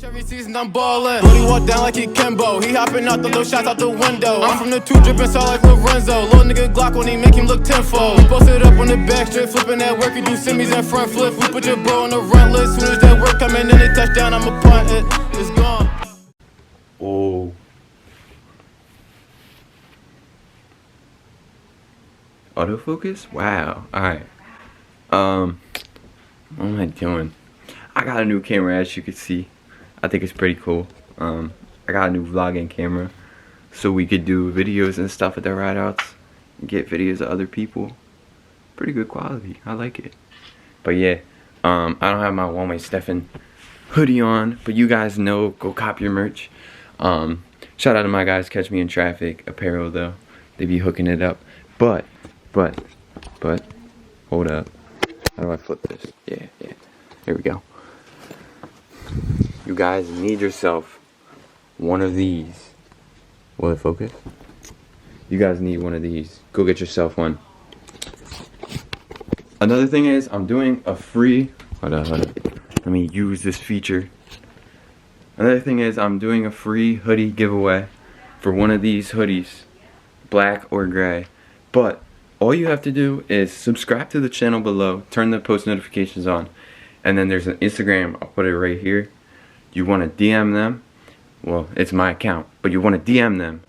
Every season I'm ballin'. Brody walk down like he Kimbo. He hopping out the little shots out the window. I'm from the two drippin' saw like Lorenzo. Little nigga Glock when he make him look tenfold. We posted up on the back strip, flipping that work. You do semis and front flip. We put your bro on the run list. Soon as that work coming in the touchdown, I'ma punt it. It's gone. Oh. Autofocus? Wow. Alright. What am I doing? I got a new camera, as you can see. I think it's pretty cool. I got a new vlogging camera, so we could do videos and stuff at the ride outs, get videos of other people. Pretty good quality. I like it. But yeah, I don't have my One Way Stefan hoodie on, but you guys know, go cop your merch. Shout out to my guys, Catch Me in Traffic Apparel though. They be hooking it up. But, hold up. How do I flip this? Yeah. Here we go. You guys need yourself one of these. Will it focus? You guys need one of these. Go get yourself one. Another thing is, I'm doing a free... Hold on. Let me use this feature. Another thing is, I'm doing a free hoodie giveaway for one of these hoodies. Black or gray. But all you have to do is subscribe to the channel below. Turn the post notifications on. And then there's an Instagram. I'll put it right here. You want to DM them, well, it's my account, but you want to DM them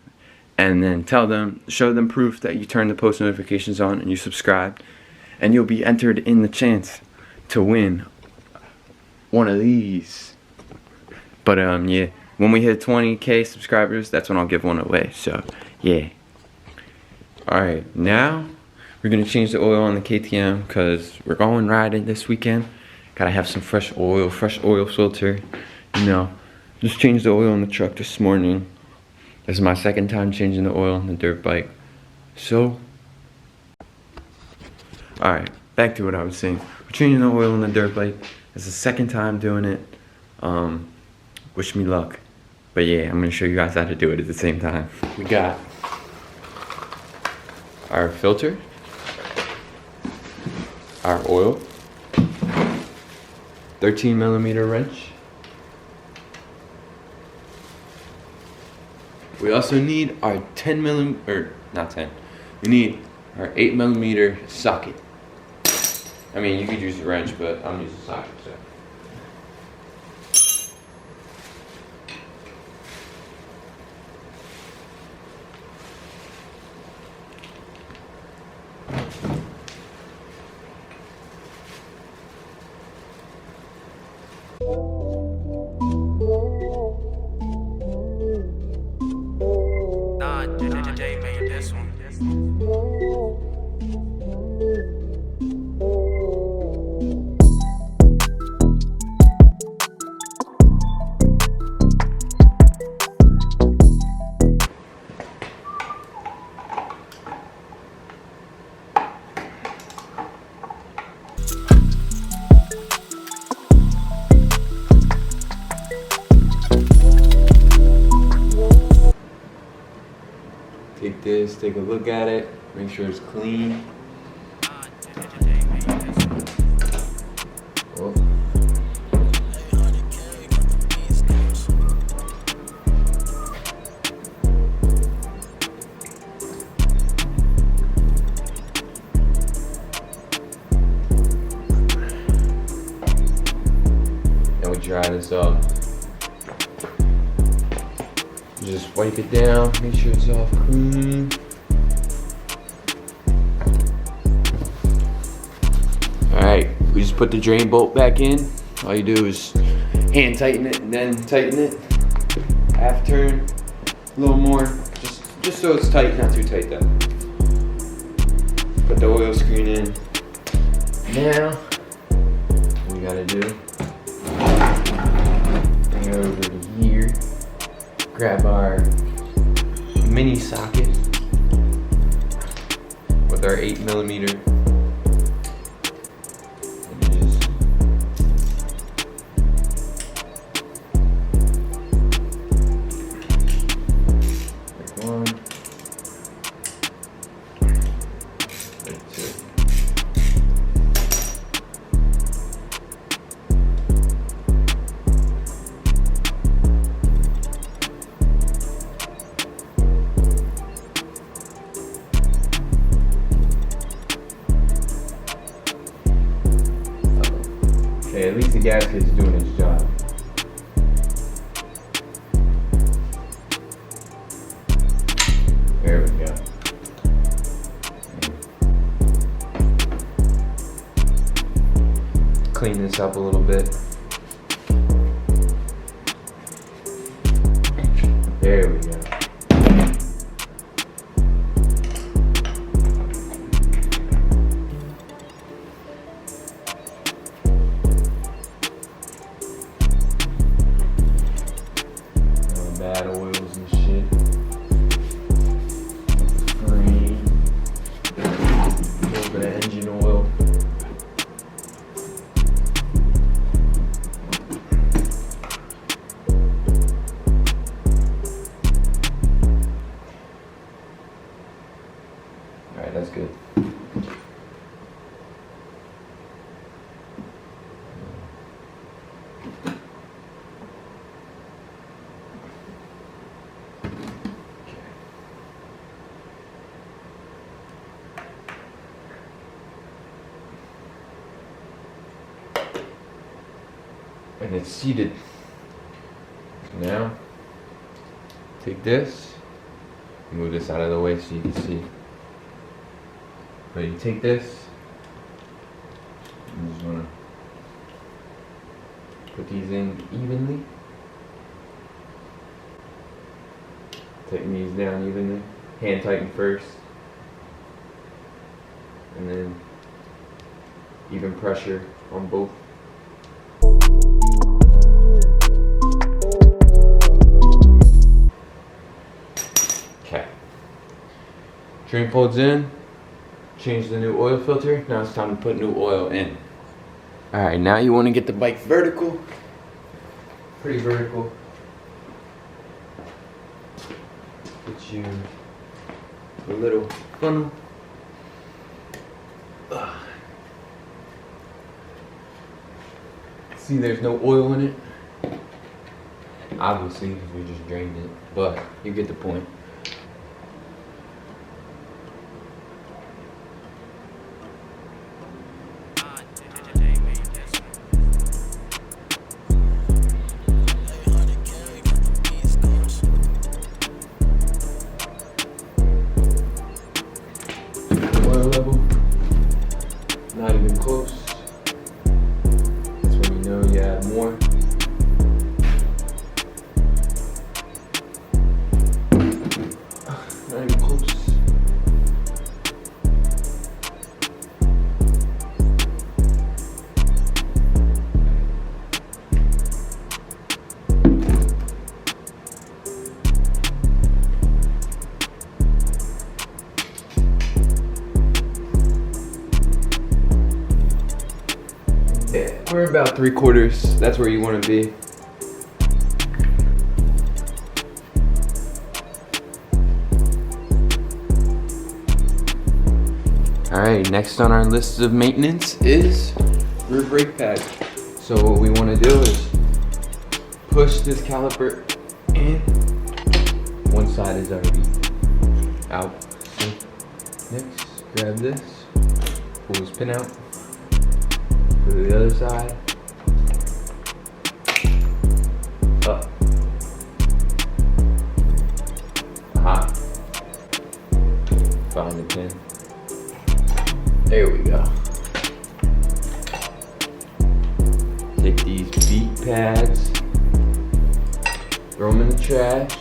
and then tell them, show them proof that you turned the post notifications on and you subscribed, and you'll be entered in the chance to win one of these. But yeah, when we hit 20k subscribers, that's when I'll give one away. So yeah. Alright, now we're gonna change the oil on the KTM because we're going riding this weekend. Gotta have some fresh oil filter. You know, just changed the oil on the truck this morning. This is my second time changing the oil on the dirt bike. So, alright, back to what I was saying. We're changing the oil on the dirt bike. It's the second time doing it. Wish me luck. But yeah, I'm gonna show you guys how to do it at the same time. We got our filter, our oil, 13mm wrench. We also need our 10mm, or not 10. We need our 8mm socket. I mean, you could use a wrench, but I'm using a socket. So. Take this, take a look at it, make sure it's clean. Oh. Then we dry this off. Just wipe it down, make sure it's all clean. Alright, we just put the drain bolt back in. All you do is hand tighten it and then tighten it. Half turn, a little more, just so it's tight, not too tight though. Put the oil screen in. Now, what we gotta do, bring it over to here. Grab our mini socket with our 8mm. gasket's doing its job. There we go. Clean this up a little bit. There we go. Bad oils and shit. Free. A little bit of engine oil. Alright, that's good. And it's seated. Now, take this, move this out of the way so you can see. But you take this, you just wanna put these in evenly. Tighten these down evenly. Hand tighten first. And then even pressure on both. Okay. Drain folds in. Change the new oil filter. Now it's time to put new oil in. Alright, now you want to get the bike vertical. Pretty vertical. Get you a little funnel. See, there's no oil in it. Obviously, because we just drained it. But you get the point. Level, not even close. That's when you know you add more. Not even close. Yeah, we're about 3/4. That's where you want to be. Alright, next on our list of maintenance is rear brake pad. So what we want to do is push this caliper in. One side is already out. So next, grab this, pull this pin out. Go to the other side. Up. Aha. Find the pin. There we go. Take these beat pads, throw them in the trash.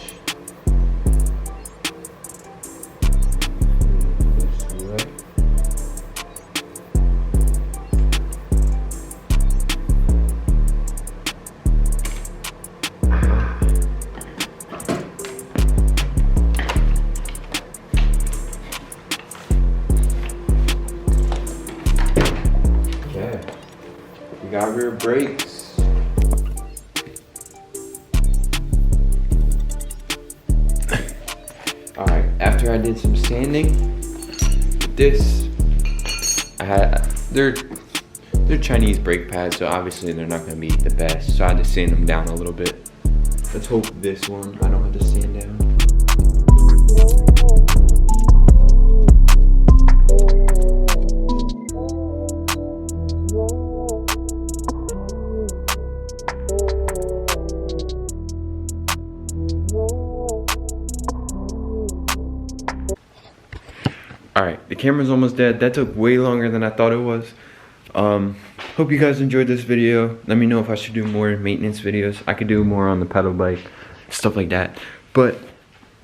We got rear brakes. Alright, after I did some sanding with this, they're Chinese brake pads, so obviously they're not gonna be the best. So I had to sand them down a little bit. Let's hope this one I don't have to sand down. Alright, the camera's almost dead. That took way longer than I thought it was. Hope you guys enjoyed this video. Let me know if I should do more maintenance videos. I could do more on the pedal bike, stuff like that. But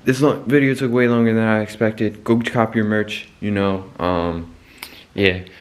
this video took way longer than I expected. Go cop your merch, you know. Yeah.